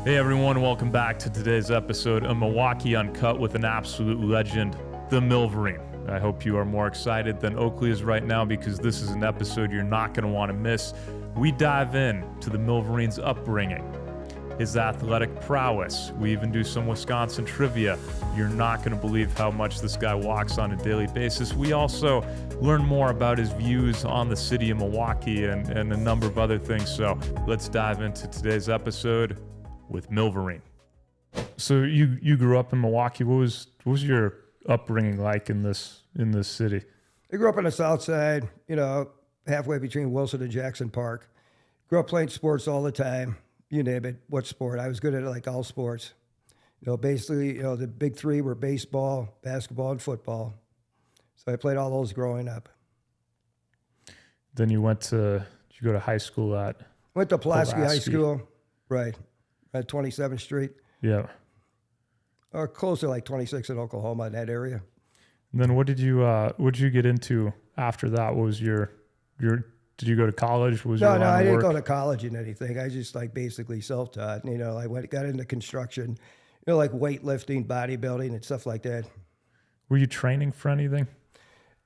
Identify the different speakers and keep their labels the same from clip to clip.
Speaker 1: Hey everyone, welcome back to today's episode of Milwaukee Uncut with an absolute legend, the Milverine. I hope you are more excited than Oakley is right now because this is an episode you're not going to want to miss. We dive in to the Milverine's upbringing, his athletic prowess. We even do some Wisconsin trivia. You're not going to believe how much this guy walks on a daily basis. We also learn more about his views on the city of Milwaukee and a number of other things. So let's dive into today's episode with Milverine. So you grew up in Milwaukee. What was your upbringing like in this city?
Speaker 2: I grew up on the south side, halfway between Wilson and Jackson Park. Grew up playing sports all the time. You name it, what sport. I was good at like all sports. Basically, the big three were baseball, basketball, and football. So I played all those growing up.
Speaker 1: Then did you go to high school at?
Speaker 2: Went to Pulaski High School, right, at 27th Street.
Speaker 1: Yeah.
Speaker 2: Or close to like 26 in Oklahoma, in that area.
Speaker 1: And then what did you get into after that? What was did you go to college?
Speaker 2: No, I didn't go to college in anything. I just basically self-taught. I got into construction, like weightlifting, bodybuilding, and stuff like that.
Speaker 1: Were you training for anything?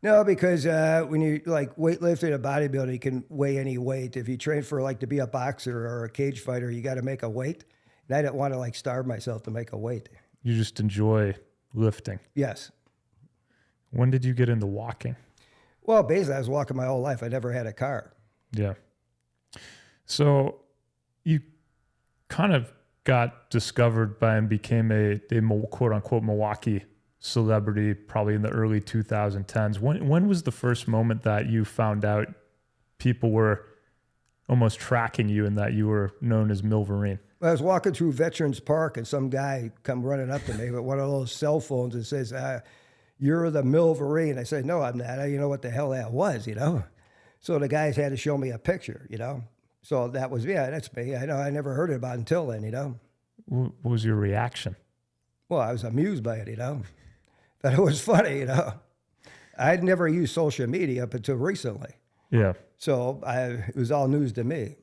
Speaker 2: No, because when you weightlifting and bodybuilding, you can weigh any weight. If you train for to be a boxer or a cage fighter, you got to make a weight. And I didn't want to starve myself to make a weight.
Speaker 1: You just enjoy lifting?
Speaker 2: Yes.
Speaker 1: When did you get into walking?
Speaker 2: Well, basically, I was walking my whole life. I never had a car.
Speaker 1: Yeah. So you kind of got discovered by and became a quote-unquote Milwaukee celebrity probably in the early 2010s. When was the first moment that you found out people were almost tracking you and that you were known as Milverine?
Speaker 2: I was walking through Veterans Park and some guy come running up to me with one of those cell phones and says, "You're the Milverine." I said, "No, I'm not. I didn't know what the hell that was, So the guys had to show me a picture, So that was, that's me. I never heard about it until then,
Speaker 1: What was your reaction?
Speaker 2: Well, I was amused by it, That it was funny, I'd never used social media up until recently.
Speaker 1: Yeah.
Speaker 2: So it was all news to me.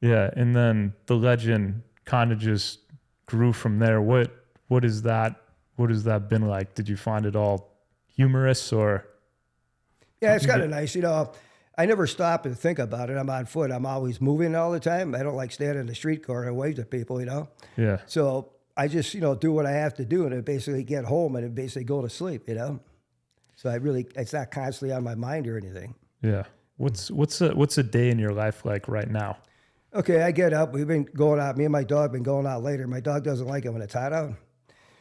Speaker 1: Yeah, and then the legend kind of just grew from there. What has that been like? Did you find it all humorous or?
Speaker 2: Yeah, it's kind of nice. I never stop and think about it. I'm on foot. I'm always moving all the time. I don't like standing in the street corner and wave to people,
Speaker 1: Yeah.
Speaker 2: So I just, do what I have to do and then basically get home and then basically go to sleep, So it's not constantly on my mind or anything.
Speaker 1: Yeah. What's a day in your life like right now?
Speaker 2: Okay, I get up. We've been going out. Me and my dog been going out later. My dog doesn't like it when it's hot out.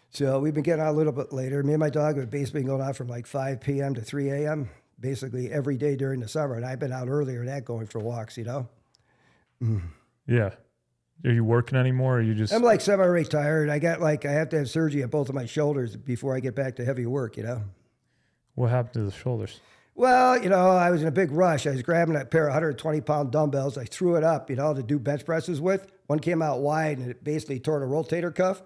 Speaker 2: So we've been getting out a little bit later. Me and my dog have basically been going out from 5 p.m. to 3 a.m. basically every day during the summer. And I've been out earlier than that going for walks,
Speaker 1: Yeah. Are you working anymore or are you just...
Speaker 2: I'm semi-retired. I have to have surgery on both of my shoulders before I get back to heavy work,
Speaker 1: What happened to the shoulders?
Speaker 2: Well, I was in a big rush. I was grabbing a pair of 120-pound dumbbells. I threw it up, to do bench presses with. One came out wide, and it basically tore the rotator cuff.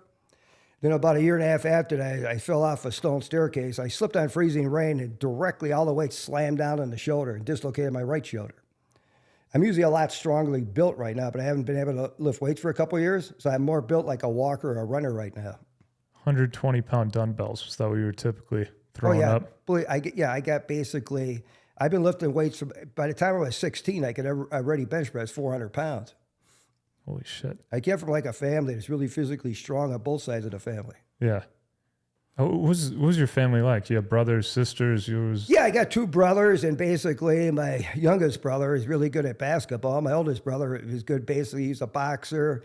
Speaker 2: Then about a year and a half after that, I fell off a stone staircase. I slipped on freezing rain, and directly all the weight slammed down on the shoulder and dislocated my right shoulder. I'm usually a lot strongly built right now, but I haven't been able to lift weights for a couple of years, so I'm more built like a walker or a runner right now.
Speaker 1: 120-pound dumbbells, was that what you were typically throwing up?
Speaker 2: I got basically, I've been lifting weights by the time I was 16, I could already bench press 400 pounds.
Speaker 1: Holy shit.
Speaker 2: I came from a family that's really physically strong on both sides of the family.
Speaker 1: Yeah. What was your family like? You have brothers, sisters?
Speaker 2: Yeah, I got two brothers, and basically my youngest brother is really good at basketball. My oldest brother is good, basically he's a boxer.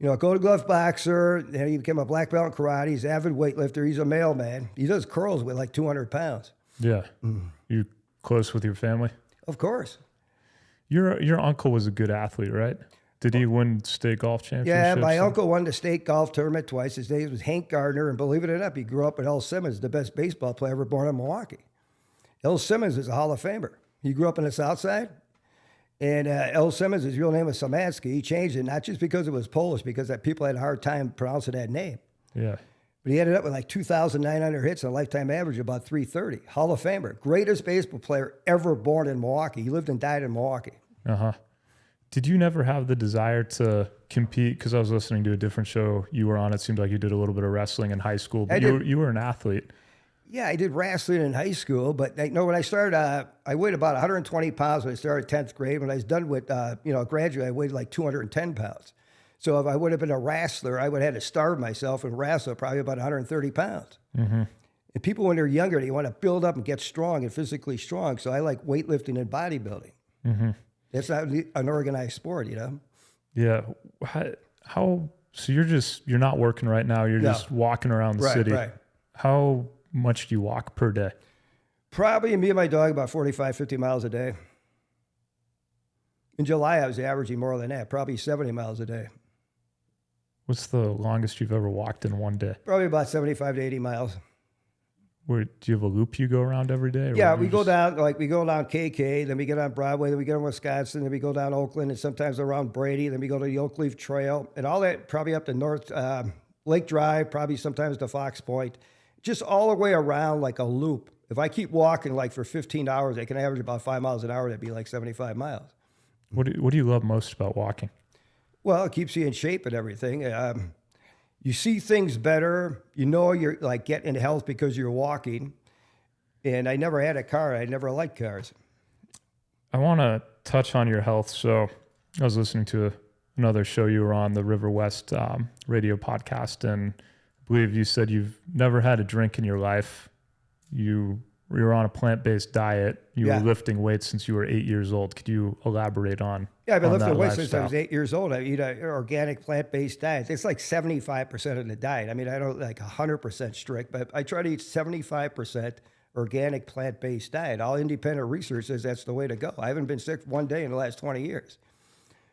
Speaker 2: A Golden Glove boxer, then he became a black belt in karate. He's an avid weightlifter. He's a mailman. He does curls with 200 pounds.
Speaker 1: Yeah. You close with your family?
Speaker 2: Of course.
Speaker 1: Your uncle was a good athlete, right? Did he win state golf championships?
Speaker 2: Yeah, my uncle won the state golf tournament twice. His name was Hank Gardner, and believe it or not, he grew up with Earl Simmons, the best baseball player ever born in Milwaukee. Earl Simmons is a Hall of Famer. He grew up in the South Side. And Earl Simmons, his real name was Samansky. He changed it, not just because it was Polish, because that people had a hard time pronouncing that name.
Speaker 1: Yeah.
Speaker 2: But he ended up with 2,900 hits and a lifetime average of about 330. Hall of Famer. Greatest baseball player ever born in Milwaukee. He lived and died in Milwaukee.
Speaker 1: Uh-huh. Did you never have the desire to compete? Because I was listening to a different show you were on. It seemed like you did a little bit of wrestling in high school, but you were an athlete.
Speaker 2: Yeah, I did wrestling in high school, but when I started, I weighed about 120 pounds when I started 10th grade. When I was done with, graduate, I weighed like 210 pounds. So if I would have been a wrestler, I would have had to starve myself and wrestle probably about 130 pounds.
Speaker 1: Mm-hmm.
Speaker 2: And people, when they're younger, they want to build up and get strong and physically strong. So I like weightlifting and bodybuilding.
Speaker 1: Mm-hmm.
Speaker 2: It's not an organized sport,
Speaker 1: Yeah. How so you're not working right now. You're just walking around the city.
Speaker 2: Right.
Speaker 1: How much do you walk per day?
Speaker 2: Probably me and my dog about 45, 50 miles a day. In July, I was averaging more than that, probably 70 miles a day.
Speaker 1: What's the longest you've ever walked in one day?
Speaker 2: Probably about 75 to 80 miles.
Speaker 1: Do you have a loop you go around every day?
Speaker 2: Yeah, we go down KK, then we get on Broadway, then we get on Wisconsin, then we go down Oakland, and sometimes around Brady, then we go to the Oak Leaf Trail, and all that probably up to North Lake Drive, probably sometimes to Fox Point, just all the way around like a loop. If I keep walking like for 15 hours, I can average about 5 miles an hour. That'd be like 75 miles.
Speaker 1: What do you love most about walking?
Speaker 2: Well, it keeps you in shape and everything. You see things better. You know you're like getting health because you're walking. And I never had a car. I never liked cars.
Speaker 1: I want to touch on your health. So I was listening to another show you were on, the River West radio podcast, and I believe you said you've never had a drink in your life. You were on a plant-based diet. You were lifting weights since you were 8 years old. Could you elaborate on? Yeah,
Speaker 2: I've been lifting weights since I was 8 years old. I eat an organic plant-based diet. It's like 75% of the diet. I mean, I don't like 100% strict, but I try to eat 75% organic plant-based diet. All independent research says that's the way to go. I haven't been sick one day in the last 20 years.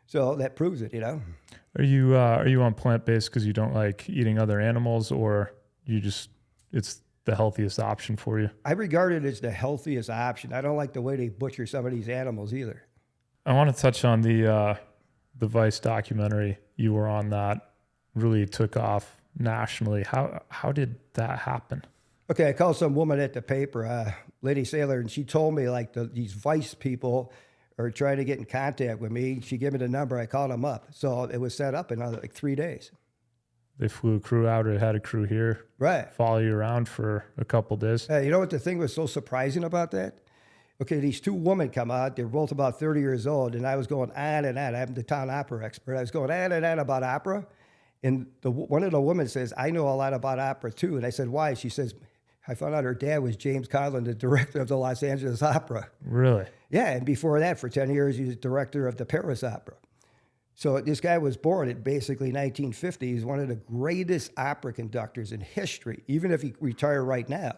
Speaker 2: So that proves it,
Speaker 1: Are you on plant-based because you don't like eating other animals, or it's the healthiest option for you?
Speaker 2: I regard it as the healthiest option. I don't like the way they butcher some of these animals either.
Speaker 1: I want to touch on the Vice documentary you were on that really took off nationally. How did that happen?
Speaker 2: Okay, I called some woman at the paper, Lady Sailor, and she told me like these Vice people are trying to get in contact with me. She gave me the number. I called them up. So it was set up in like 3 days.
Speaker 1: They flew a crew out or had a crew here.
Speaker 2: Right.
Speaker 1: Follow you around for a couple days.
Speaker 2: You know what the thing was so surprising about that? Okay, these two women come out. They're both about 30 years old. And I was going on and on. I'm the town opera expert. I was going on and on about opera. And one of the women says, I know a lot about opera too. And I said, why? She says, I found out her dad was James Conlon, the director of the Los Angeles Opera.
Speaker 1: Really?
Speaker 2: Yeah, and before that, for 10 years, he was director of the Paris Opera. So this guy was born in basically 1950. He's one of the greatest opera conductors in history, even if he retired right now.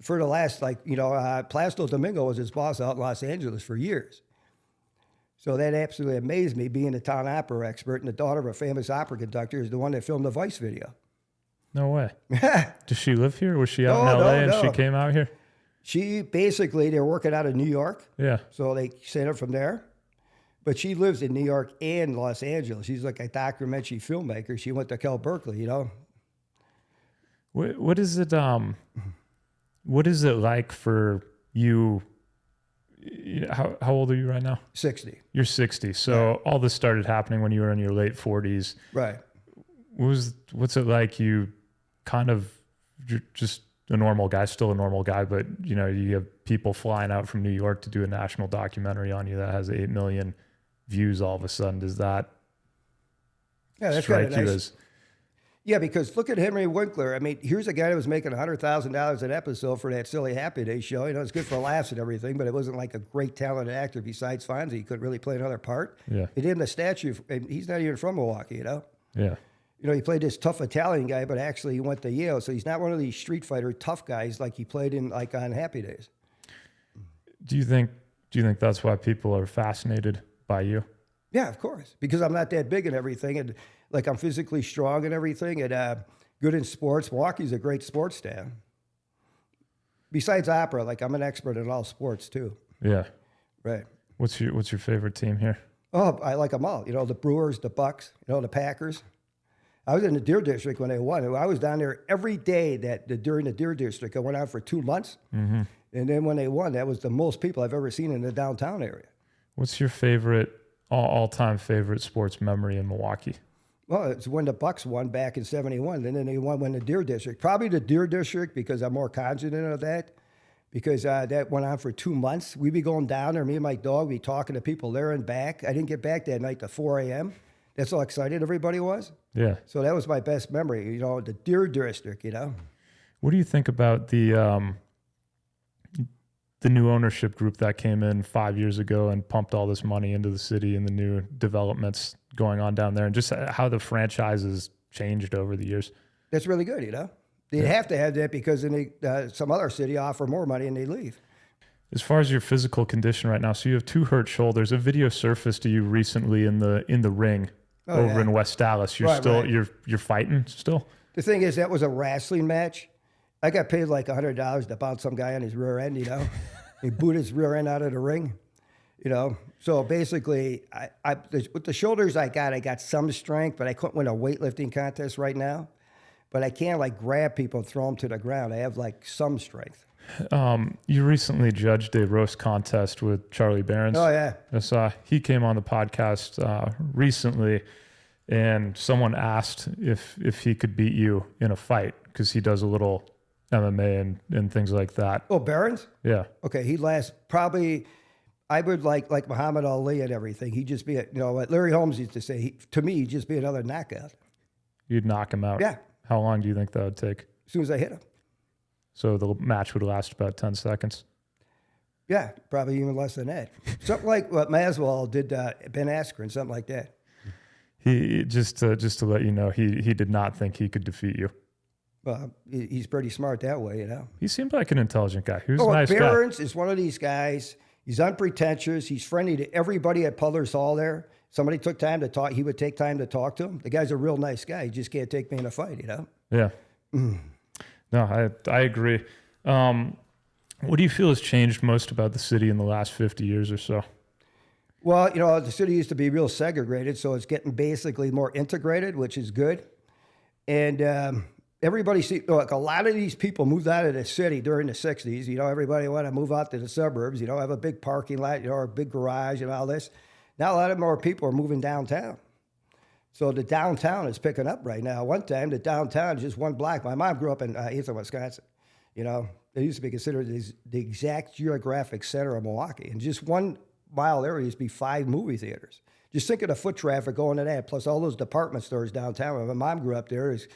Speaker 2: For the last, Placido Domingo was his boss out in Los Angeles for years. So that absolutely amazed me, being a town opera expert, and the daughter of a famous opera conductor is the one that filmed the Vice video.
Speaker 1: No way. Does she live here? Was she out in LA and she came out here?
Speaker 2: She basically, they were working out of New York. Yeah. So they sent her from there. But she lives in New York and Los Angeles. She's like a documentary filmmaker. She went to Cal Berkeley,
Speaker 1: What is it? What is it like for you? How old are you right now?
Speaker 2: 60.
Speaker 1: You're 60. So all this started happening when you were in your late 40s.
Speaker 2: Right.
Speaker 1: What's it like? You're just a normal guy, still a normal guy, but you have people flying out from New York to do a national documentary on you that has 8 million views all of a sudden. Does that strike you as?
Speaker 2: Yeah, because look at Henry Winkler. I mean, here's a guy that was making $100,000 an episode for that silly Happy Days show. It's good for laughs and everything, but it wasn't like a great talented actor besides Fonzie. He couldn't really play another part.
Speaker 1: Yeah.
Speaker 2: He did in the statue, and he's not even from Milwaukee,
Speaker 1: Yeah.
Speaker 2: He played this tough Italian guy, but actually he went to Yale, so he's not one of these street fighter tough guys like he played in on Happy Days.
Speaker 1: Do you think that's why people are fascinated by you?
Speaker 2: Yeah, of course, because I'm not that big and everything, and I'm physically strong and everything, and good in sports. Milwaukee's a great sports town. Besides opera, I'm an expert in all sports too.
Speaker 1: Yeah.
Speaker 2: Right.
Speaker 1: What's your favorite team here?
Speaker 2: Oh, I like them all. The Brewers, the Bucks, the Packers. I was in the Deer District when they won. I was down there every day during the Deer District. I went out for 2 months. Mm-hmm. And then when they won, that was the most people I've ever seen in the downtown area.
Speaker 1: What's your favorite all-time favorite sports memory in Milwaukee?
Speaker 2: Well, it's when the Bucks won back in '71, and then they won when the Deer District. Probably the Deer District because I'm more confident of that. Because that went on for 2 months. We'd be going down there, me and my dog, we'd be talking to people there and back. I didn't get back that night till 4 a.m. That's how excited everybody was.
Speaker 1: Yeah.
Speaker 2: So that was my best memory, the Deer District,
Speaker 1: What do you think about the new ownership group that came in 5 years ago and pumped all this money into the city and the new developments going on down there, and just how the franchises changed over the years? That's
Speaker 2: really good, They'd have to have that because then some other city offer more money and they leave.
Speaker 1: As far as your physical condition right now, so you have 2 hurt shoulders. A video surfaced to you recently in the ring in West Dallas. You're fighting still?
Speaker 2: The thing is, that was a wrestling match. I got paid like $100 to bounce some guy on his rear end, He booted his rear end out of the ring, So basically, with the shoulders I got some strength, but I couldn't win a weightlifting contest right now. But I can't grab people and throw them to the ground. I have some strength.
Speaker 1: You recently judged a roast contest with Charlie Barons.
Speaker 2: Oh, yeah.
Speaker 1: I saw he came on the podcast recently, and someone asked if he could beat you in a fight because he does a little MMA and things like that.
Speaker 2: Oh, Barons?
Speaker 1: Yeah.
Speaker 2: Okay, he'd last probably, I would like Muhammad Ali and everything. He'd just be, what Larry Holmes used to say, to me, he'd just be another knockout.
Speaker 1: You'd knock him out?
Speaker 2: Yeah.
Speaker 1: How long do you think that would take?
Speaker 2: As soon as I hit him.
Speaker 1: So the match would last about 10 seconds?
Speaker 2: Yeah, probably even less than that. Something like what Maswell did Ben Askren, something like that.
Speaker 1: He just to let you know, he did not think he could defeat you.
Speaker 2: Well, he's pretty smart that way,
Speaker 1: He seemed like an intelligent guy. He was a nice guy.
Speaker 2: Barons is one of these guys. He's unpretentious. He's friendly to everybody at Puller's Hall there. Somebody took time to talk. He would take time to talk to him. The guy's a real nice guy. He just can't take me in a fight,
Speaker 1: Yeah. No, I agree. What do you feel has changed most about the city in the last 50 years or so?
Speaker 2: Well, the city used to be real segregated, so it's getting basically more integrated, which is good. And everybody a lot of these people moved out of the city during the 60s. Everybody wanted to move out to the suburbs, have a big parking lot, or a big garage and all this. Now a lot of more people are moving downtown. So the downtown is picking up right now. One time, the downtown is just one block. My mom grew up in Eastern Wisconsin. It used to be considered the exact geographic center of Milwaukee. And just 1 mile area used to be 5 movie theaters. Just think of the foot traffic going to that, plus all those department stores downtown. When my mom grew up there, is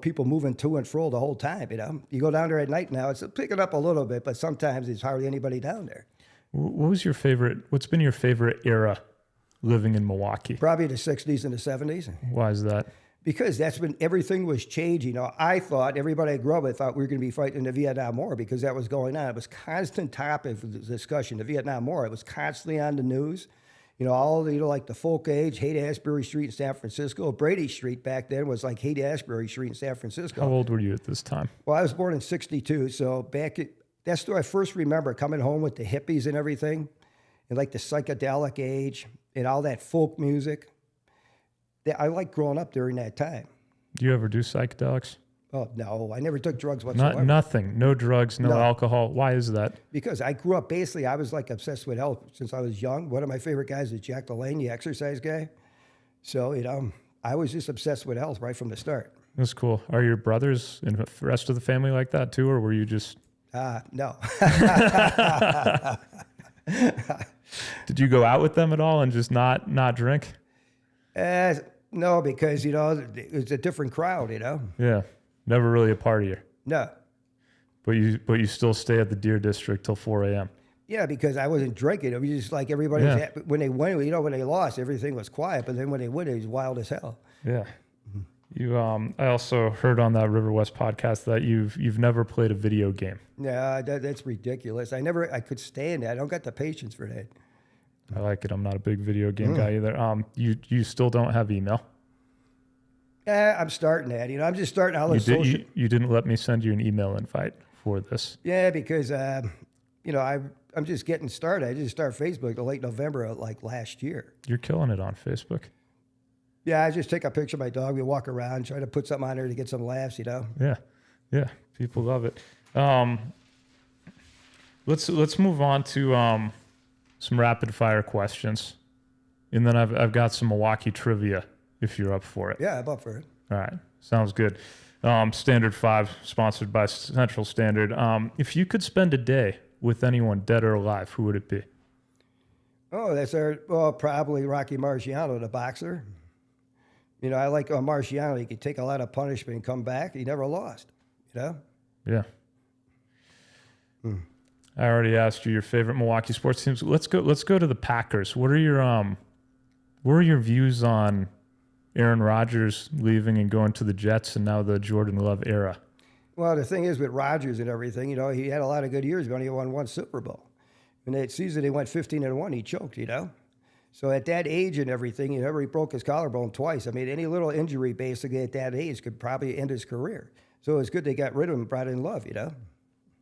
Speaker 2: people moving to and fro the whole time. You go down there at night now, it's picking up a little bit, but sometimes there's hardly anybody down there.
Speaker 1: What's been your favorite era living in Milwaukee?
Speaker 2: Probably the 60s and the 70s.
Speaker 1: Why is that?
Speaker 2: Because that's when everything was changing. I thought, everybody I grew up with thought we were going to be fighting the Vietnam War because that was going on. It was constant topic of discussion, the Vietnam War. It was constantly on the news. All like the Folk Age, Haight-Ashbury Street in San Francisco. Brady Street back then was like Haight-Ashbury Street in San Francisco.
Speaker 1: How old were you at this time?
Speaker 2: Well, I was born in '62, so that's where I first remember coming home with the hippies and everything, and like the psychedelic age and all that folk music. I liked growing up during that time.
Speaker 1: Do you ever do psychedelics?
Speaker 2: Oh, no, I never took drugs whatsoever.
Speaker 1: Nothing, no drugs, no alcohol. Why is that?
Speaker 2: Because I grew up, basically, I was obsessed with health since I was young. One of my favorite guys is Jack LaLanne, the exercise guy. So, I was just obsessed with health right from the start.
Speaker 1: That's cool. Are your brothers and the rest of the family like that too, or were you just...
Speaker 2: No.
Speaker 1: Did you go out with them at all and just not drink?
Speaker 2: No, because, it was a different crowd,
Speaker 1: Yeah. Never really a partier.
Speaker 2: No.
Speaker 1: But you still stay at the Deer District till 4 a.m.
Speaker 2: Yeah, because I wasn't drinking. It was just like everybody was happy. When they won, when they lost, everything was quiet. But then when they win, it was wild as hell.
Speaker 1: Yeah. You I also heard on that River West podcast that you've never played a video game.
Speaker 2: Yeah, that's ridiculous. I could stand that. I don't got the patience for that.
Speaker 1: I like it. I'm not a big video game guy either. You still don't have email?
Speaker 2: Yeah, I'm starting that. I'm just starting all the social.
Speaker 1: You didn't let me send you an email invite for this.
Speaker 2: Yeah, because I'm just getting started. I just started Facebook in late November of last year.
Speaker 1: You're killing it on Facebook.
Speaker 2: Yeah, I just take a picture of my dog. We walk around, try to put something on there to get some laughs.
Speaker 1: Yeah, people love it. Let's move on to some rapid fire questions. And then I've got some Milwaukee trivia if you're up for it.
Speaker 2: Yeah, I'm up for it.
Speaker 1: All right. Sounds good. Standard 5, sponsored by Central Standard. If you could spend a day with anyone, dead or alive, who would it be?
Speaker 2: Oh, probably Rocky Marciano, the boxer. You know, I like Marciano. He could take a lot of punishment and come back. He never lost, you know?
Speaker 1: Yeah. I already asked you your favorite Milwaukee sports teams. Let's go to the Packers. What are your views on Aaron Rodgers leaving and going to the Jets and now the Jordan Love era?
Speaker 2: Well, the thing is with Rodgers and everything, you know, he had a lot of good years, but he only won one Super Bowl. In that season, he went 15-1. He choked, you know? So at that age and everything, he broke his collarbone twice. I mean, any little injury basically at that age could probably end his career. So it was good they got rid of him and brought in Love, you know?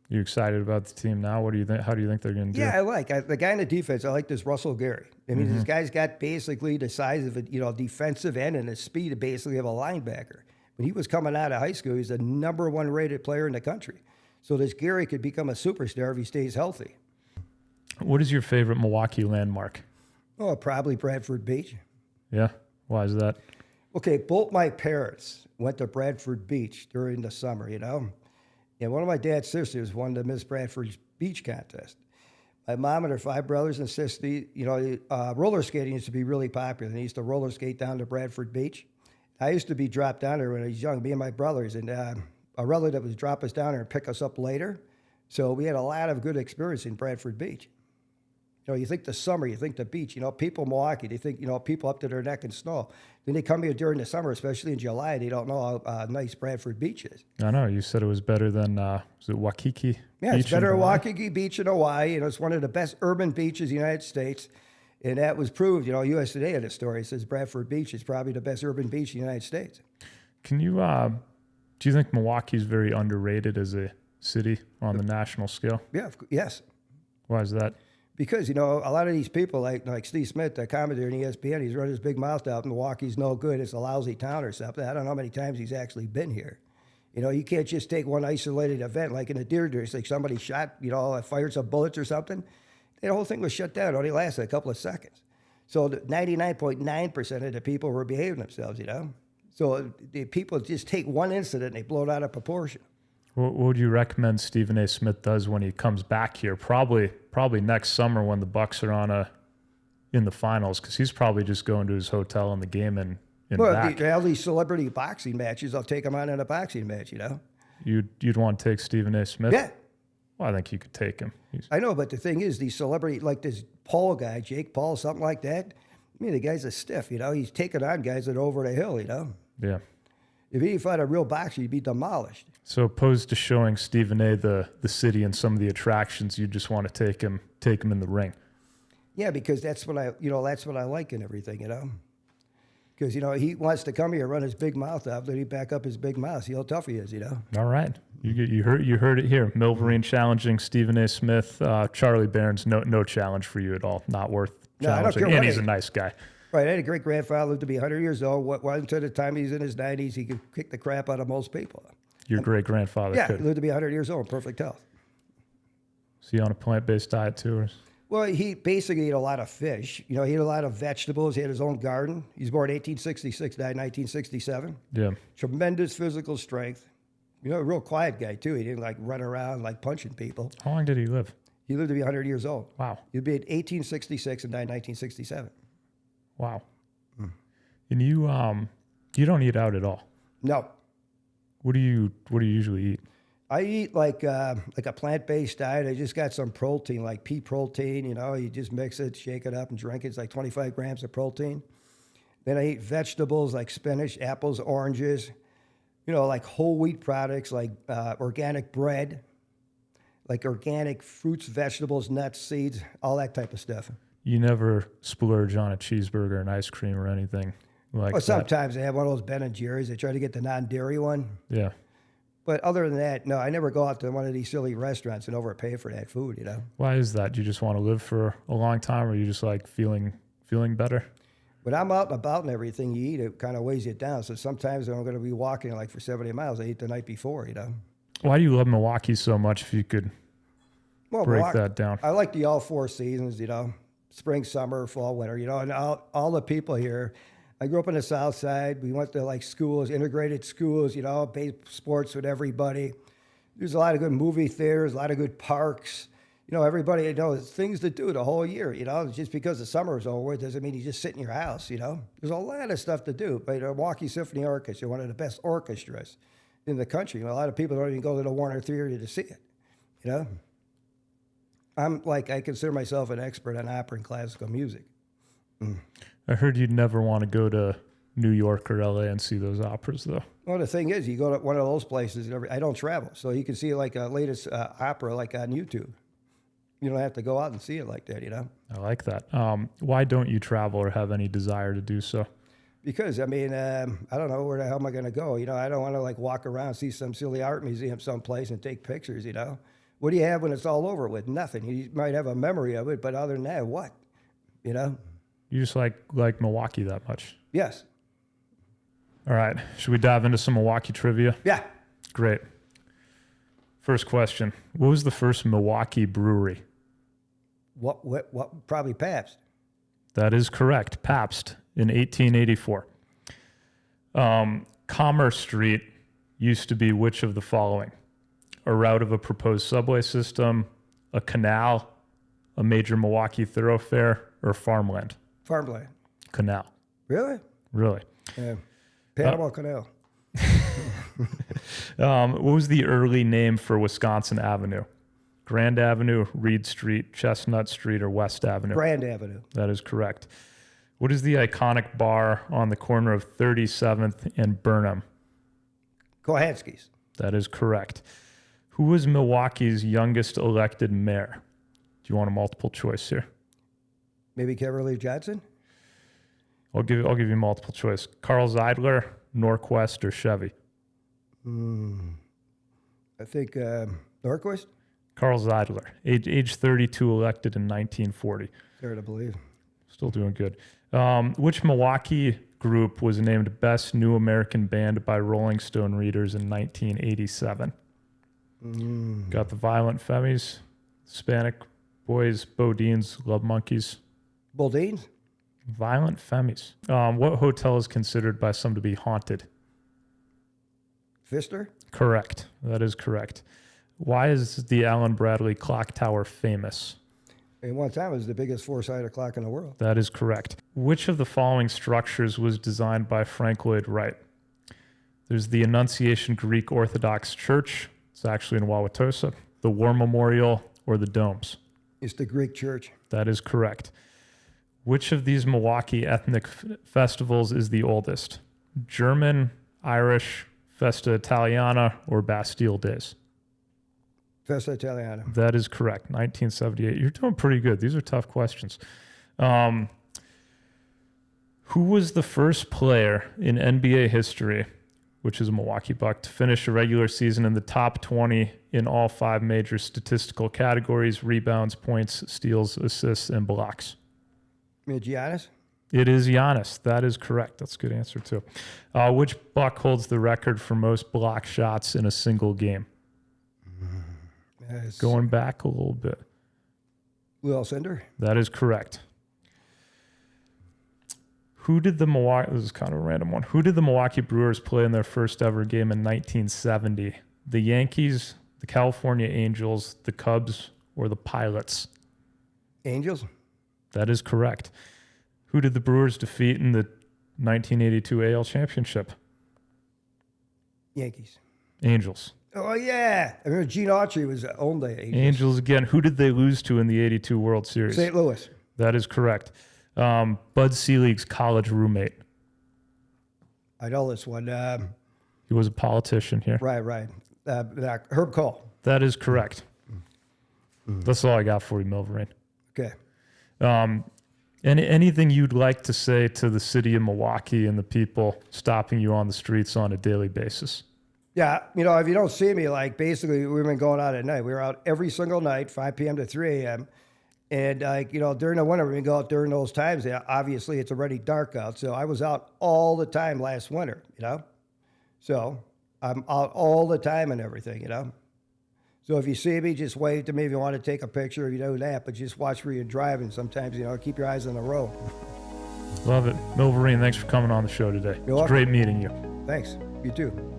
Speaker 1: You excited about the team now? What do you think? How do you think they're going to do?
Speaker 2: Yeah, the guy in the defense. I like this Russell Gary. I mean, this guy's got basically the size of a defensive end and the speed basically of a linebacker. When he was coming out of high school, he's the number 1 rated player in the country. So this Gary could become a superstar if he stays healthy.
Speaker 1: What is your favorite Milwaukee landmark?
Speaker 2: Oh, probably Bradford Beach.
Speaker 1: Yeah, why is that?
Speaker 2: Okay, both my parents went to Bradford Beach during the summer, you know. And one of my dad's sisters won the Miss Bradford Beach contest. My mom and her 5 brothers and sisters, you know, roller skating used to be really popular. They used to roller skate down to Bradford Beach. I used to be dropped down there when I was young, me and my brothers, and a relative would drop us down there and pick us up later. So we had a lot of good experience in Bradford Beach. You know, you think the summer, you think the beach. You know, people in Milwaukee, they think, you know, people up to their neck in snow. Then they come here during the summer, especially in July, they don't know how nice Bradford Beach is.
Speaker 1: I know. You said it was better than, was it Waikiki?
Speaker 2: Yeah, it's better than Waikiki Beach in Hawaii. You know, it's one of the best urban beaches in the United States. And that was proved, you know, US Today had a story. It says Bradford Beach is probably the best urban beach in the United States.
Speaker 1: Can you, do you think Milwaukee's very underrated as a city on the national scale?
Speaker 2: Yeah, yes.
Speaker 1: Why is that?
Speaker 2: Because, you know, a lot of these people, like Steve Smith, the commentator in ESPN, he's run his big mouth out, Milwaukee's no good, it's a lousy town or something. I don't know how many times he's actually been here. You know, you can't just take one isolated event, like in the deer it's like somebody shot, you know, fired some bullets or something. The whole thing was shut down. It only lasted a couple of seconds. So 99.9% of the people were behaving themselves, you know. So the people just take one incident and they blow it out of proportion.
Speaker 1: What would you recommend Stephen A. Smith does when he comes back here? Probably next summer when the Bucks are in the finals, because he's probably just going to his hotel in the game and back.
Speaker 2: All these celebrity boxing matches, I'll take him on in a boxing match, you know.
Speaker 1: You'd want to take Stephen A. Smith?
Speaker 2: Yeah.
Speaker 1: Well, I think you could take him.
Speaker 2: I know, but the thing is, these celebrity, like this Paul guy, Jake Paul, something like that, I mean, the guy's a stiff, you know. He's taking on guys that are over the hill, you know.
Speaker 1: Yeah.
Speaker 2: If he fought a real boxer, he'd be demolished.
Speaker 1: So opposed to showing Stephen A. the city and some of the attractions, you just want to take him in the ring.
Speaker 2: Yeah, because that's what I like and everything, you know. Because, you know, he wants to come here, run his big mouth out, then he back up his big mouth. See how tough he is, you know.
Speaker 1: All right. You heard it here. Milverine challenging Stephen A. Smith. Charlie Barron's no challenge for you at all. Not worth challenging.
Speaker 2: I don't care
Speaker 1: and he's a nice guy.
Speaker 2: Right. I had a great-grandfather lived to be 100 years old. Until the time he's in his 90s, he could kick the crap out of most people.
Speaker 1: Your great-grandfather could.
Speaker 2: Yeah, lived to be 100 years old, perfect health.
Speaker 1: Is he on a plant-based diet too? Or?
Speaker 2: Well, he basically ate a lot of fish. You know, he ate a lot of vegetables. He had his own garden. He was born in 1866, died in 1967.
Speaker 1: Yeah.
Speaker 2: Tremendous physical strength. You know, a real quiet guy, too. He didn't, like, run around, like, punching people.
Speaker 1: How long did he live?
Speaker 2: He lived to be 100 years old.
Speaker 1: Wow.
Speaker 2: He'd be in 1866 and died in 1967.
Speaker 1: Wow. And you don't eat out at all?
Speaker 2: No.
Speaker 1: What do you usually eat?
Speaker 2: I eat like a plant-based diet. I just got some protein, like pea protein. You know, you just mix it, shake it up, and drink it. It's like 25 grams of protein. Then I eat vegetables like spinach, apples, oranges. You know, like whole wheat products, like organic bread, like organic fruits, vegetables, nuts, seeds, all that type of stuff.
Speaker 1: You never splurge on a cheeseburger and ice cream or anything like that?
Speaker 2: Sometimes I have one of those Ben & Jerry's. I try to get the non-dairy one.
Speaker 1: Yeah.
Speaker 2: But other than that, no, I never go out to one of these silly restaurants and overpay for that food, you know.
Speaker 1: Why is that? Do you just want to live for a long time, or you just like feeling better?
Speaker 2: When I'm out and about and everything you eat, it kind of weighs you down. So sometimes when I'm going to be walking like for 70 miles, I eat the night before, you know.
Speaker 1: Why do you love Milwaukee so much if you could break that down?
Speaker 2: I like the all four seasons, you know. spring, summer, fall, winter, you know, and all the people here. I grew up on the South Side. We went to like schools, integrated schools, you know, played sports with everybody. There's a lot of good movie theaters, a lot of good parks. You know, everybody, you know, there's things to do the whole year, you know. Just because the summer is over doesn't mean you just sit in your house, you know. There's a lot of stuff to do. But the Milwaukee Symphony Orchestra, one of the best orchestras in the country. You know, a lot of people don't even go to the Warner Theater to see it, you know. I consider myself an expert on opera and classical music.
Speaker 1: I heard you'd never want to go to New York or LA and see those operas, though.
Speaker 2: Well, the thing is, you go to one of those places, I don't travel, so you can see like a latest opera like on YouTube. You don't have to go out and see it like that, you know?
Speaker 1: I like that. Why don't you travel or have any desire to do so?
Speaker 2: Because, I mean, I don't know, where the hell am I going to go? You know, I don't want to like walk around, see some silly art museum someplace and take pictures, you know? What do you have when it's all over with? Nothing. You might have a memory of it, but other than that, what? You know?
Speaker 1: You just like Milwaukee that much?
Speaker 2: Yes.
Speaker 1: All right. Should we dive into some Milwaukee trivia?
Speaker 2: Yeah.
Speaker 1: Great. First question. What was the first Milwaukee brewery?
Speaker 2: What? Probably Pabst.
Speaker 1: That is correct. Pabst in 1884. Commerce Street used to be which of the following? A route of a proposed subway system, a canal, a major Milwaukee thoroughfare, or farmland?
Speaker 2: Farmland.
Speaker 1: Canal.
Speaker 2: Really?
Speaker 1: Really?
Speaker 2: Yeah. Panama Canal.
Speaker 1: What was the early name for Wisconsin Avenue? Grand Avenue, Reed Street, Chestnut Street, or West Avenue?
Speaker 2: Grand Avenue.
Speaker 1: That is correct. What is the iconic bar on the corner of 37th and Burnham?
Speaker 2: Kohanski's.
Speaker 1: That is correct. Who was Milwaukee's youngest elected mayor? Do you want a multiple choice here?
Speaker 2: Maybe Kimberly Johnson?
Speaker 1: I'll give you multiple choice. Carl Zeidler, Norquist, or Chevy?
Speaker 2: I think Norquist?
Speaker 1: Carl Zeidler, age 32, elected in 1940.
Speaker 2: Hard to believe.
Speaker 1: Still doing good. Which Milwaukee group was named Best New American Band by Rolling Stone readers in 1987? Got the Violent Femmes, Hispanic Boys, Bodines, Love Monkeys.
Speaker 2: Bodines?
Speaker 1: Violent Femmes. What hotel is considered by some to be haunted?
Speaker 2: Pfister?
Speaker 1: Correct. That is correct. Why is the Allen Bradley Clock Tower famous?
Speaker 2: At one time, it was the biggest four-sided clock in the world.
Speaker 1: That is correct. Which of the following structures was designed by Frank Lloyd Wright? There's the Annunciation Greek Orthodox Church. It's actually in Wauwatosa. The War Memorial or the Domes?
Speaker 2: It's the Greek church.
Speaker 1: That is correct. Which of these Milwaukee ethnic festivals is the oldest? German, Irish, Festa Italiana, or Bastille Days?
Speaker 2: Festa Italiana.
Speaker 1: That is correct. 1978. You're doing pretty good. These are tough questions. Who was the first player in NBA history, which is a Milwaukee Buck, to finish a regular season in the top 20 in all 5 major statistical categories: rebounds, points, steals, assists, and blocks?
Speaker 2: Giannis?
Speaker 1: It is Giannis. That is correct. That's a good answer, too. Which Buck holds the record for most block shots in a single game?
Speaker 2: Yes.
Speaker 1: Going back a little bit.
Speaker 2: Will Cinder?
Speaker 1: That is correct. This is kind of a random one. Who did the Milwaukee Brewers play in their first ever game in 1970? The Yankees, the California Angels, the Cubs, or the Pilots?
Speaker 2: Angels?
Speaker 1: That is correct. Who did the Brewers defeat in the 1982 AL Championship?
Speaker 2: Yankees.
Speaker 1: Angels.
Speaker 2: Oh, yeah. I remember Gene Autry was owned by Angels.
Speaker 1: Angels again. Who did they lose to in the 82 World Series?
Speaker 2: St. Louis.
Speaker 1: That is correct. Bud Selig's college roommate.
Speaker 2: I know this one.
Speaker 1: He was a politician here.
Speaker 2: Right. Herb Cole.
Speaker 1: That is correct. That's all I got for you, Milverine.
Speaker 2: Okay.
Speaker 1: Anything you'd like to say to the city of Milwaukee and the people stopping you on the streets on a daily basis?
Speaker 2: Yeah, if you don't see me, like, basically, we've been going out at night. We were out every single night, 5 p.m. to 3 a.m. And, during the winter, we go out during those times. Obviously, it's already dark out. So I was out all the time last winter, So I'm out all the time and everything, So if you see me, just wave to me if you want to take a picture, you know that, but just watch where you're driving. Sometimes, keep your eyes on the road.
Speaker 1: Love it. Milverine, thanks for coming on the show today. It's
Speaker 2: welcome.
Speaker 1: great meeting you.
Speaker 2: Thanks. You too.